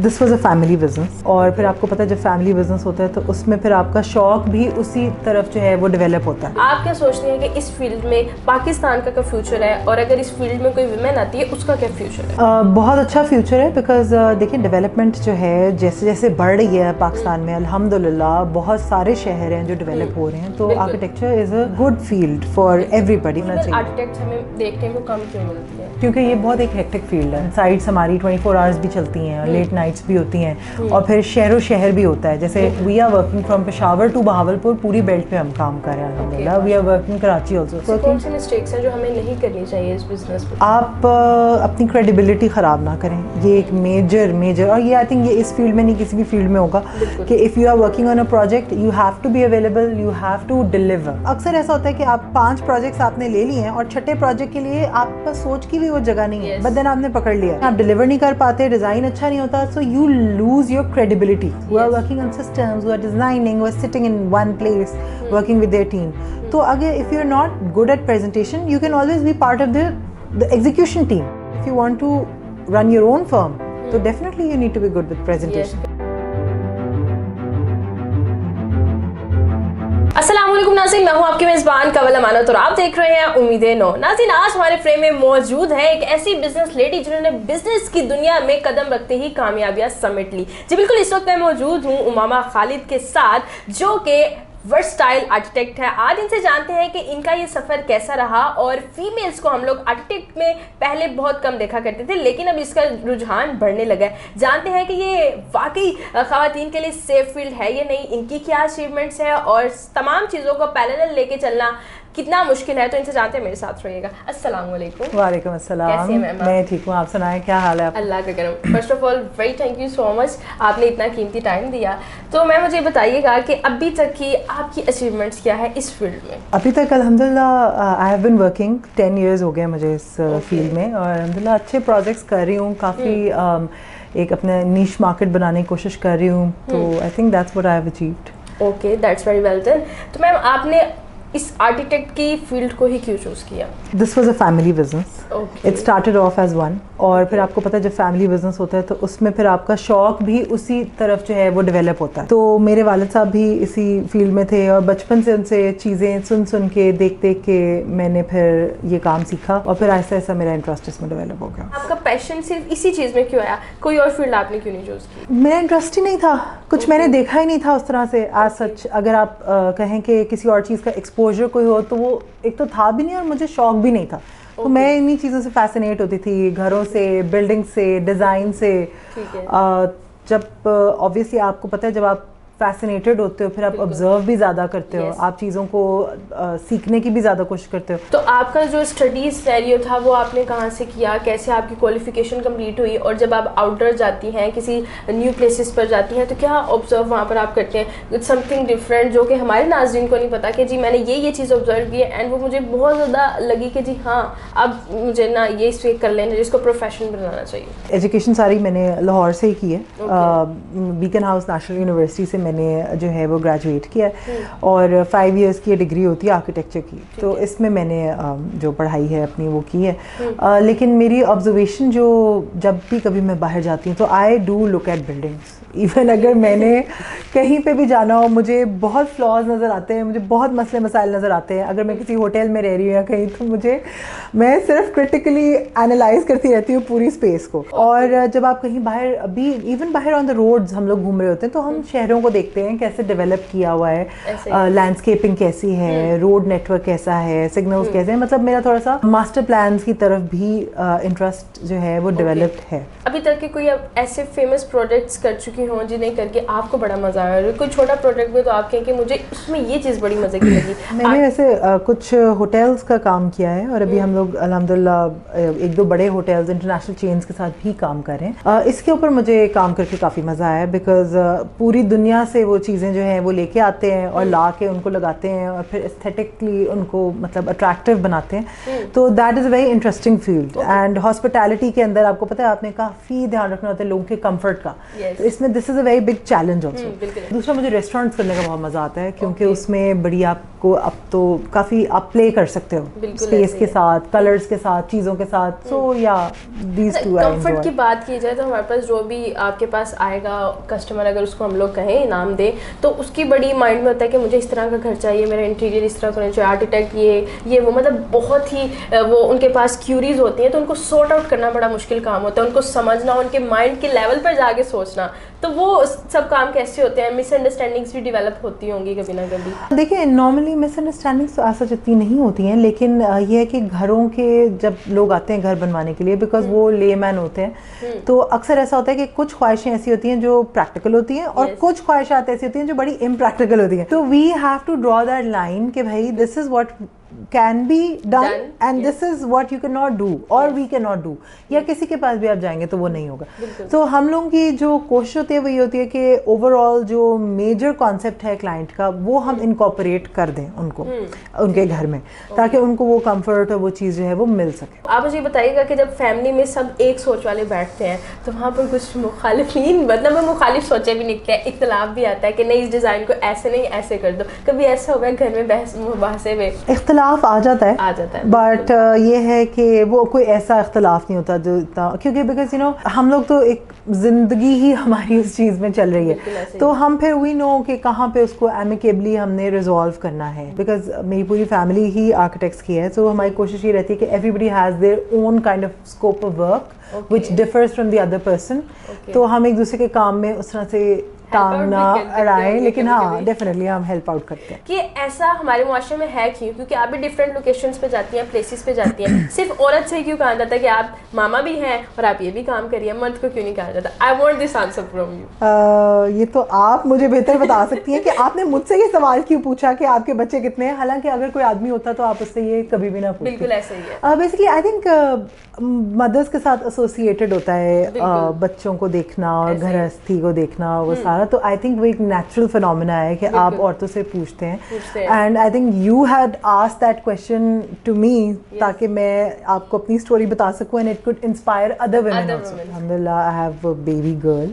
This was a family business. और फिर आपको पता है जब फैमिली बिजनेस होता है तो उसमें फिर आपका शौक भी उसी तरफ जो है वो डेवलप होता है। आप क्या सोचते हैं कि इस फील्ड में पाकिस्तान का क्या फ्यूचर है, और अगर इस फील्ड में कोई वुमेन आती है उसका क्या फ्यूचर है? बहुत अच्छा फ्यूचर है बिकॉज देखिए डेवलपमेंट जो है जैसे जैसे बढ़ रही है पाकिस्तान में, अल्हम्दुलिल्लाह बहुत सारे शहर हैं जो डेवलप हो रहे हैं, तो architecture is a good field for everybody. Architect हमें देखने को कम क्यों मिलती है? क्योंकि ये बहुत एक हेक्टिक फील्ड है। साइट्स हमारी 24 आवर्स भी चलती हैं, लेट नाइट्स भी होती हैं, और फिर शहर शहर भी होता है। जैसे we are working from Peshawar to Bahawalpur, पूरी बेल्ट पे हम काम कर रहे हैं अल्हम्दुलिल्लाह। We are working Karachi also. कौन सी मिस्टेक्स हैं जो हमें नहीं करनी चाहिए इस बिजनेस में? आप अपनी क्रेडिबिलिटी ख़राब ना करें, ये एक मेजर और ये आई थिंक ये इस फील्ड में नहीं किसी भी फील्ड में होगा कि if you are working on a project you have to be available, you have to deliver. अक्सर ऐसा होता है कि आप 5 प्रोजेक्ट्स आपने ले लिए हैं और छठे प्रोजेक्ट के लिए आप पास सोच की भी वो जगह नहीं है, बट देन आपने पकड़ लिया, आप डिलीवर नहीं कर पाते, डिज़ाइन अच्छा नहीं होता, so you lose your credibility. Who are working on systems, who are designing, who are sitting in one place working with their team. तो अगर if you are not good at presentation you can always be part of the execution team. If you want to run your own firm, so definitely you need to be good with presentation. अस्सलाम वालेकुम नाज़रीन, मैं हूं आपकी मेज़बान कंवल अमानत और आप देख रहे हैं उम्मीदें नो। नाज़रीन, आज हमारे फ्रेम में मौजूद है एक ऐसी बिजनेस लेडी जिन्होंने बिजनेस की दुनिया में कदम रखते ही कामयाबियां समेट ली। जी बिल्कुल, इस वक्त मैं मौजूद हूं उमामा खालिद के साथ, जो कि वर्सटाइल आर्किटेक्ट है। आज इनसे जानते हैं कि इनका ये सफ़र कैसा रहा, और फीमेल्स को हम लोग आर्किटेक्ट में पहले बहुत कम देखा करते थे, लेकिन अब इसका रुझान बढ़ने लगा है। जानते हैं कि ये वाकई ख़वातीन के लिए सेफ फील्ड है या नहीं, इनकी क्या अचीवमेंट्स है, और तमाम चीज़ों को पैरेलल लेके चलना कितना मुश्किल है। तो इनसे जानते हैं, मेरे साथ रहिएगा। अस्सलाम वालेकुम। वालेकुम अस्सलाम। कैसी हैं मैम? मैं ठीक हूँ, आप सुनाएं क्या हाल है? अल्लाह का करम। First of all very thank you so much, आपने इतना कीमती टाइम दिया। तो मैं मुझे बताइएगा कि अभी तक की आपकी अचीवमेंट्स क्या है इस फील्ड में? अभी तक अल्हम्दुलिल्लाह I have been working 10 years हो गए मुझे इस फील्ड में, और अल्हम्दुलिल्लाह अच्छे प्रोजेक्ट्स कर रही हूँ, काफ़ी एक अपने नीश मार्केट बनाने की कोशिश कर रही हूँ। तो I think that's what I have achieved. Okay, that's very well done. तो मैम, आपने इस आर्किटेक्ट की फील्ड को ही क्यों चूज़ किया? This was a family business. It started off as one, और फिर आपको पता है जब फैमिली बिजनेस होता है तो उसमें फिर आपका शौक भी उसी तरफ जो है वो डेवलप होता है। तो मेरे वालिद साहब भी इसी फील्ड में थे, और बचपन से उनसे चीज़ें सुन के देख के मैंने फिर ये काम सीखा, और फिर ऐसा ऐसा मेरा इंटरेस्ट इसमें डेवलप हो गया। आपका पैशन सिर्फ इसी चीज़ में क्यों आया? कोई और फील्ड आपने क्यों नहीं चूज़ की? मेरा इंटरेस्ट ही नहीं था, कुछ मैंने देखा ही नहीं था उस तरह से आज सच। अगर आप कहें कि किसी और चीज़ का एक्सपोजर कोई हो तो वो एक तो था भी नहीं, और मुझे शौक भी नहीं था। तो मैं इन्हीं चीज़ों से फैसिनेट होती थी, घरों से, बिल्डिंग से, डिज़ाइन से। जब ऑब्वियसली आपको पता है जब आप फैसिनेटेड होते हो फिर आप ऑब्जर्व भी ज़्यादा करते हो, आप चीज़ों को सीखने की भी ज़्यादा कोशिश करते हो। तो आपका जो स्टडीज सिनेरियो था वो आपने कहाँ से किया, कैसे आपकी क्वालिफिकेशन कंप्लीट हुई, और जब आप आउटर जाती हैं, किसी न्यू प्लेसेस पर जाती हैं, तो क्या ऑब्जर्व वहाँ पर आप करते हैं समथिंग डिफरेंट जो कि हमारे नाज़रीन को नहीं पता कि जी मैंने ये चीज़ ऑब्जर्व की है, एंड वो मुझे बहुत ज़्यादा लगी कि जी हाँ अब मुझे ना ये इस कर लेना, जिसको प्रोफेशन बनाना चाहिए। एजुकेशन सारी मैंने लाहौर से ही की है, बीकन हाउस नेशनल यूनिवर्सिटी से मैंने जो है वो ग्रेजुएट किया, और 5 years की डिग्री होती है आर्किटेक्चर की। तो इसमें मैंने जो पढ़ाई है अपनी वो की है। लेकिन मेरी ऑब्जर्वेशन जो जब भी कभी मैं बाहर जाती हूँ तो I do look at buildings. Even अगर मैंने कहीं पे भी जाना हो मुझे बहुत फ्लॉज नज़र आते हैं, मुझे बहुत मसले मसाइल नज़र आते हैं। अगर मैं किसी होटल में रह रही हूँ या कहीं, तो मैं सिर्फ क्रिटिकली एनालाइज करती रहती हूँ पूरी स्पेस को। और जब आप कहीं बाहर, अभी इवन बाहर ऑन द रोड्स हम लोग घूम रहे होते हैं तो हम शहरों को देखते हैं कैसे डेवलप किया हुआ है, लैंडस्केपिंग कैसी है, रोड नेटवर्क कैसा है, सिग्नल्स कैसे हैं। मतलब मेरा थोड़ा सा मास्टर प्लान्स की तरफ भी इंटरेस्ट जो है वो डेवलप्ड है। अभी तक के कोई ऐसे फेमस प्रोजेक्ट्स कर चुकी हों जिन्हें करके आपको बड़ा मज़ा आया, कोई छोटा प्रोजेक्ट भी तो आप कहें कि मुझे उसमें ये चीज़ बड़ी मज़े की लगी? मैंने वैसे कुछ होटल्स का काम किया है, और अभी हम लोग अल्हम्दुलिल्लाह 1-2 बड़े होटल्स इंटरनेशनल चेन्स के साथ भी काम कर रहे हैं। इसके ऊपर मुझे काम करके काफ़ी मज़ा आया, बिकॉज पूरी दुनिया से वो चीज़ें जो हैं वो लेके आते हैं और ला के उनको लगाते हैं और फिर एस्थेटिकली उनको मतलब अट्रैक्टिव बनाते हैं। तो that is a very interesting field. And hospitality के अंदर आपको पता है आपने काफ़ी ध्यान रखना होता है लोगों के कंफर्ट का। तो इसमें this is a very big challenge also. दूसरा मुझे रेस्टोरेंट्स करने का बहुत मज़ा आता है क्योंकि उसमें बड़ी आपको अब तो काफ़ी आप प्ले कर सकते हो स्पेस के साथ, कलर्स के साथ, चीज़ों के साथ। सो या दीज टू कंफर्ट की बात की जाए तो हमारे पास जो भी आपके पास आएगा कस्टमर, अगर उसको हम लोग कहें नाम दें, तो उसकी बड़ी माइंड में होता है कि मुझे इस तरह का घर चाहिए, मेरा इंटीरियर इस तरह का होना चाहिए, आर्किटेक्ट ये वो, मतलब बहुत ही वो उनके पास क्यूरीज होती हैं। तो उनको सॉर्ट आउट करना बड़ा मुश्किल काम होता है, उनको समझना, उनके माइंड के लेवल पर जाके सोचना। तो वो सब काम कैसे होते हैं? मिसअंडरस्टैंडिंग्स भी डेवलप होती होंगी कभी ना कभी। देखिए नॉर्मली मिसअंडरस्टैंडिंग्स तो ऐसा जितनी नहीं होती हैं, लेकिन ये है कि घरों के जब लोग आते हैं घर बनवाने के लिए, बिकॉज वो लेमैन होते हैं, तो अक्सर ऐसा होता है कि कुछ ख्वाहिशें ऐसी होती हैं जो प्रैक्टिकल होती हैं और कुछ ख्वाहिशात ऐसी होती हैं जो बड़ी इम्प्रैक्टिकल होती हैं। तो we have to draw that line कि भाई this is what can be done and this is what you cannot do or we cannot do, या किसी के पास भी आप जाएंगे तो वो नहीं होगा। तो हम लोगों की जो कोशिश होती है वो ये होती है कि ओवरऑल जो मेजर कॉन्सेप्ट है क्लाइंट का वो हम इनकॉर्पोरेट कर दें उनको उनके घर में, ताकि उनको वो कंफर्ट और वो चीज़ जो है वो मिल सके। आप मुझे बताइएगा कि जब फैमिली में सब एक सोच वाले बैठते हैं तो वहाँ पर कुछ मुखालिफिन, मतलब मुखालिफ सोचे भी निकलते हैं, इख्तलाफ भी आता है कि नहीं इस डिज़ाइन को ऐसे नहीं ऐसे कर दो। कभी ऐसा हुआ घर में बहस मुबासे में? इख्तलाफ आ जाता है बट ये है कि वो कोई ऐसा इख्तलाफ नहीं होता जो इतना, क्योंकि बिकॉज यू नो हम लोग तो एक जिंदगी ही हमारी उस चीज़ में चल रही है, तो हम फिर वी नो कि कहाँ पे उसको एमिकेबली हमने रिजॉल्व करना है। बिकॉज मेरी पूरी फैमिली ही आर्किटेक्ट्स की है, तो हमारी कोशिश ये रहती है कि everybody has their own kind of scope of work which differs from the other person. तो हम एक दूसरे के काम में उस तरह से टांग ना अड़ाएं, लेकिन हाँ डेफिनेटली हम हेल्प आउट करते हैं। कि ऐसा हमारे मुआशरे में है क्यों? क्योंकि आप भी डिफरेंट लोकेशंस पे जाती हैं, प्लेसेस पे जाती हैं, सिर्फ औरत से क्यों कहा जाता है कि आप मामा भी हैं और आप ये भी काम करिए, मर्द को क्यों नहीं कहा जाता? I want this answer from you. ये तो आप मुझे बेहतर बता सकती हैं कि आपने मुझसे ये सवाल क्यों पूछा कि आपके बच्चे कितने हैं, हालांकि अगर कोई आदमी होता तो आप उससे ये कभी भी ना पूछते। बिल्कुल ऐसा ही है। बेसिकली आई थिंक मदर्स के साथ एसोसिएटेड होता है बच्चों को देखना और गृहस्थी को देखना, वो सारा। तो आई थिंक वो एक नेचुरल फिनोमेना है कि आप औरतों से पूछते हैं। And I think you had asked that question to me ताकि मैं आपको अपनी स्टोरी बता सकूं and it could inspire other women also. अल्हम्दुलिल्लाह I have a baby girl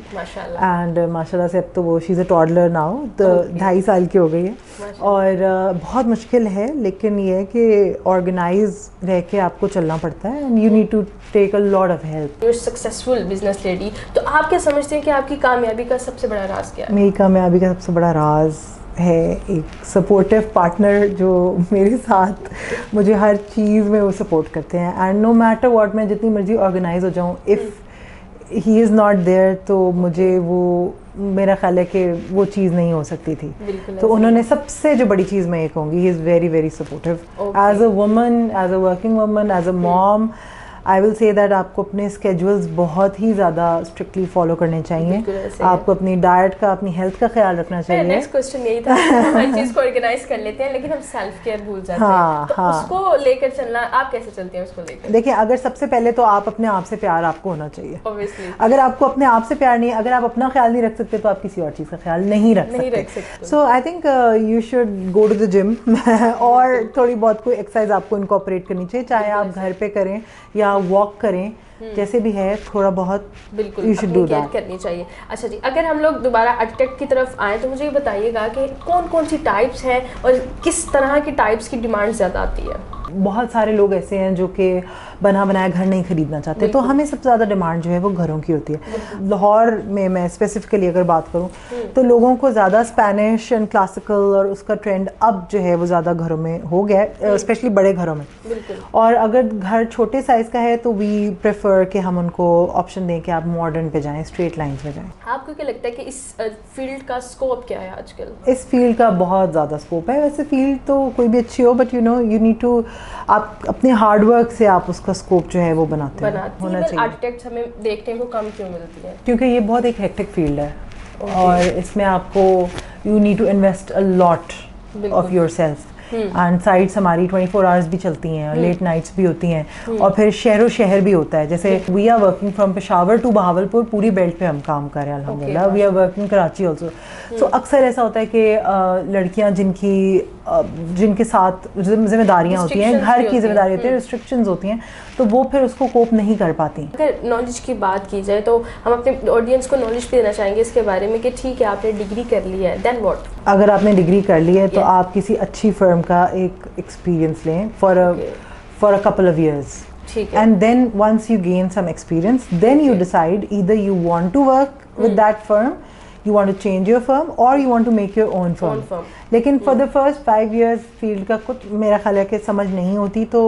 and माशाल्लाह से अब तो वो she is a toddler now, तो 2.5 साल की हो गई है। और बहुत मुश्किल है, लेकिन ये है कि ऑर्गेनाइज रह के आपको चलना पड़ता है and you need to take a lot of help. You are successful business lady, तो आप क्या समझते हैं कि आपकी कामयाबी का सबसे बड़ा राज क्या है? मेरी कामयाबी का सबसे बड़ा राज है एक सपोर्टिव पार्टनर जो मेरे साथ मुझे हर चीज़ में वो सपोर्ट करते हैं। एंड नो मैटर व्हाट, मैं जितनी मर्जी ऑर्गेनाइज हो जाऊँ, if he is not there तो मुझे वो मेरा ख्याल है कि वो चीज़ नहीं हो सकती थी। तो उन्होंने सबसे जो बड़ी चीज़ मैं ये कहूँगी, he is very very supportive as a woman, as a working woman, as a mom. I will say that आपको अपने स्केड्यूल्स बहुत ही ज़्यादा स्ट्रिक्टली फॉलो करने चाहिए। आपको अपनी डाइट का, अपनी हेल्थ का ख्याल रखना चाहिए। नेक्स्ट क्वेश्चन यही था, हम हर चीज़ को ऑर्गेनाइज कर लेते हैं लेकिन हम सेल्फ केयर भूल जाते हैं, तो उसको लेकर चलना, आप कैसे चलती हैं उसको लेकर? देखिए अगर सबसे पहले तो आप अपने आप से प्यार आपको होना चाहिए। Obviously. अगर आपको अपने आप से प्यार नहीं, अगर आप अपना ख्याल नहीं रख सकते तो आप किसी और चीज़ का ख्याल नहीं रख सकते। So I think you should go to the gym और थोड़ी बहुत कोई एक्सरसाइज आपको इनकॉर्पोरेट करनी चाहिए, चाहे आप घर पे करें या वॉक करें, जैसे भी है थोड़ा बहुत बिल्कुल यू शुड डू दैट करनी चाहिए। अच्छा जी, अगर हम लोग दोबारा आर्किटेक्ट की तरफ आए तो मुझे ये बताइएगा कि कौन कौन सी टाइप्स हैं और किस तरह की टाइप्स की डिमांड ज़्यादा आती है? बहुत सारे लोग ऐसे हैं जो कि बना बनाया घर नहीं खरीदना चाहते, तो हमें सबसे ज़्यादा डिमांड जो है वो घरों की होती है। लाहौर में मैं स्पेसिफिकली अगर बात करूं तो लोगों को ज़्यादा स्पेनिश एंड क्लासिकल और उसका ट्रेंड अब जो है वो ज़्यादा घरों में हो गया है, स्पेशली बड़े घरों में। और अगर घर छोटे साइज़ का है तो वी प्रेफर कि हम उनको ऑप्शन दें कि आप मॉडर्न पे जाएँ, स्ट्रेट लाइन्स में जाएँ। आपको क्या लगता है कि इस फील्ड का स्कोप क्या है आजकल? इस फील्ड का बहुत ज़्यादा स्कोप है। वैसे फील्ड तो कोई भी अच्छी हो, but you know you need to, आप अपने हार्डवर्क से आप उसका स्कोप जो है वो बनाते हैं। होना चाहिए। आर्किटेक्ट्स हमें देखने को कम क्यों मिलती है? क्योंकि ये बहुत एक हेक्टिक फील्ड है और इसमें आपको you need to invest a lot of your self. And sites हमारी 24 आवर्स भी चलती हैं, लेट नाइट्स भी होती हैं, और फिर शहर शहर भी होता है। जैसे we are working from Peshawar to Bahawalpur, पूरी बेल्ट पे हम काम कर रहे हैं अल्हम्दुलिल्लाह। We are working Karachi also. So अक्सर ऐसा होता है कि लड़कियां जिनके साथ जिम्मेदारियां होती हैं, घर की जिम्मेदारी होती है, रिस्ट्रिक्शंस होती हैं, तो वो फिर उसको कोप नहीं कर पाती। अगर नॉलेज की बात की जाए तो हम अपने ऑडियंस को नॉलेज भी देना चाहेंगे इसके बारे में कि ठीक है आपने डिग्री कर ली है, देन व्हाट? अगर आपने डिग्री कर ली है तो आप किसी अच्छी फर्म का एक एक्सपीरियंस लें for a couple of years, and then once you gain some experience, then you decide either you want to work with that firm, you want to change your firm, or you want to make your own firm. लेकिन for the first 5 years field का कुछ मेरा ख्याल है कि समझ नहीं होती, तो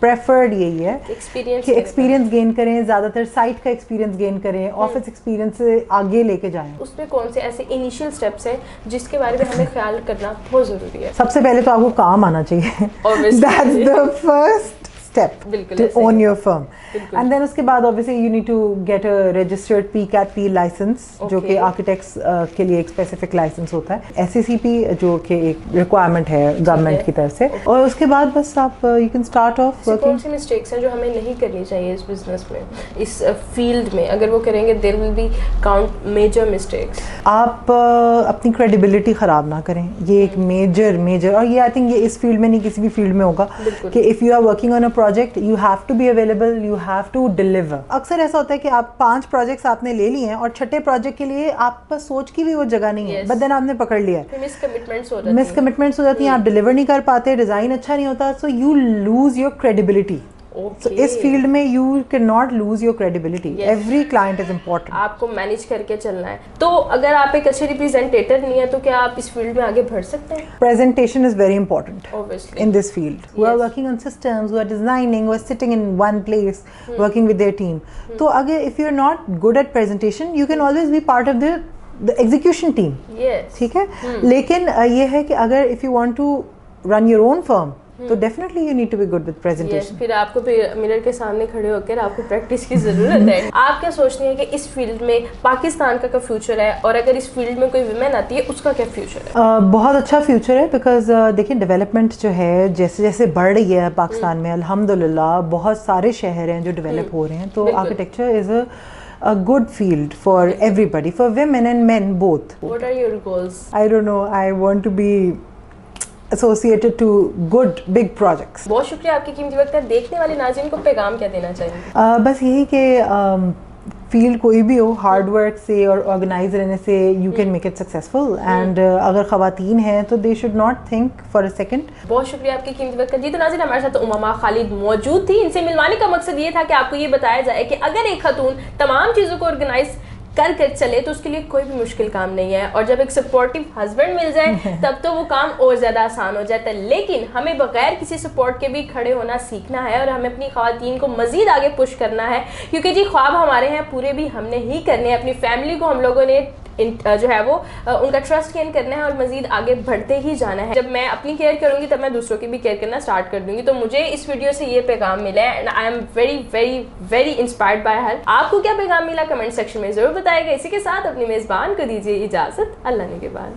प्रेफर्ड यही है कि एक्सपीरियंस गेन करें, ज़्यादातर साइट का एक्सपीरियंस गेन करें, ऑफिस एक्सपीरियंस से आगे लेके जाएं। उसमें कौन से ऐसे इनिशियल स्टेप्स हैं जिसके बारे में हमें ख्याल करना बहुत ज़रूरी है? सबसे पहले तो आपको काम आना चाहिए, that's the first step to own your firm, and then उसके बाद obviously you need to get a registered PCAT-P license, जो कि architects के लिए एक specific license होता है, SACP जो कि एक requirement है गवर्नमेंट की तरफ से, और उसके बाद बस आप you can start off working। कौन सी मिस्टेक्स हैं जो हमें नहीं करनी चाहिए इस बिजनेस में, इस फील्ड में? अगर वो करेंगे there will be count major mistakes। आप अपनी credibility ख़राब ना करें, ये एक मेजर, और ये आई थिंक ये इस फील्ड में नहीं किसी भी फील्ड में होगा कि if you are working on a project you have to be available, you have to deliver। अक्सर ऐसा होता है कि आप 5 प्रोजेक्ट्स आपने ले लिए हैं और छठे प्रोजेक्ट के लिए आप पास सोच की भी वो जगह नहीं है, बट देन आपने पकड़ लिया है, मिसकमिटमेंट्स हो जाती हैं, आप डिलीवर नहीं कर पाते, डिज़ाइन अच्छा नहीं होता, so you lose your credibility. So, इस फील्ड में you can not lose your credibility, every client is important, आपको मैनेज करके चलना है। तो अगर आप एक अच्छे रिप्रेजेंटेटर नहीं है तो क्या आप इस फील्ड में आगे बढ़ सकते हैं? Presentation is very important in this field. Who are working on systems, who are designing, who are sitting in one place working with their team, तो अगर if you are not good at presentation you can always be part of the execution team, ठीक है। लेकिन ये है कि अगर if you want to run your own firm तो definitely you need to be good with presentation. फिर आपको मिरर के सामने खड़े होकर आपको प्रैक्टिस की जरूरत है। आप क्या सोचती हैं कि इस फील्ड में पाकिस्तान का क्या फ्यूचर है, और अगर इस फील्ड में कोई वुमेन आती है उसका क्या फ्यूचर है? बहुत अच्छा फ्यूचर है, बिकॉज देखिए डेवलपमेंट जो है जैसे जैसे बढ़ रही है पाकिस्तान में, अल्हम्दुलिल्लाह बहुत सारे शहर हैं जो डेवलप हो रहे हैं, तो architecture is a good field for everybody, for women and men both. What are your goals? I don't know, I want to be associated to good big projects। बहुत शुक्रिया आपकी कीमती वक्त है। देखने वाले नाज़रीन को पैगाम क्या देना चाहिए? बस यही कि फील्ड कोई भी हो, हार्ड वर्क से और ऑर्गेनाइज रहने से you can make it successful, and अगर ख़वातीन हैं तो they should not think for a second. बहुत शुक्रिया आपकी कीमती वक्त का। जी तो नाज़रीन, हमारे साथ उमामा खालिद मौजूद थी। इनसे मिलवाने का मकसद ये था कि आपको ये बताया जाए कि अगर एक खातून तमाम चीज़ों को ऑर्गेनाइज कर चले तो उसके लिए कोई भी मुश्किल काम नहीं है, और जब एक सपोर्टिव हस्बैंड मिल जाए तब तो वो काम और ज़्यादा आसान हो जाता है। लेकिन हमें बगैर किसी सपोर्ट के भी खड़े होना सीखना है, और हमें अपनी ख़वातीन को मज़ीद आगे पुश करना है, क्योंकि जी ख्वाब हमारे हैं पूरे भी हमने ही करने हैं। अपनी फैमिली को हम लोगों ने जो है वो उनका ट्रस्ट गेन करना है और मज़ीद आगे बढ़ते ही जाना है। जब मैं अपनी केयर करूँगी तब मैं दूसरों की भी केयर करना स्टार्ट कर दूँगी। तो मुझे इस वीडियो से ये पैगाम मिला है, and I am very very very inspired by हर। आपको क्या पैगाम मिला कमेंट सेक्शन में ज़रूर बताएगा। इसी के साथ अपनी मेज़बान को दीजिए इजाज़त, अल्लाह ने के बाद।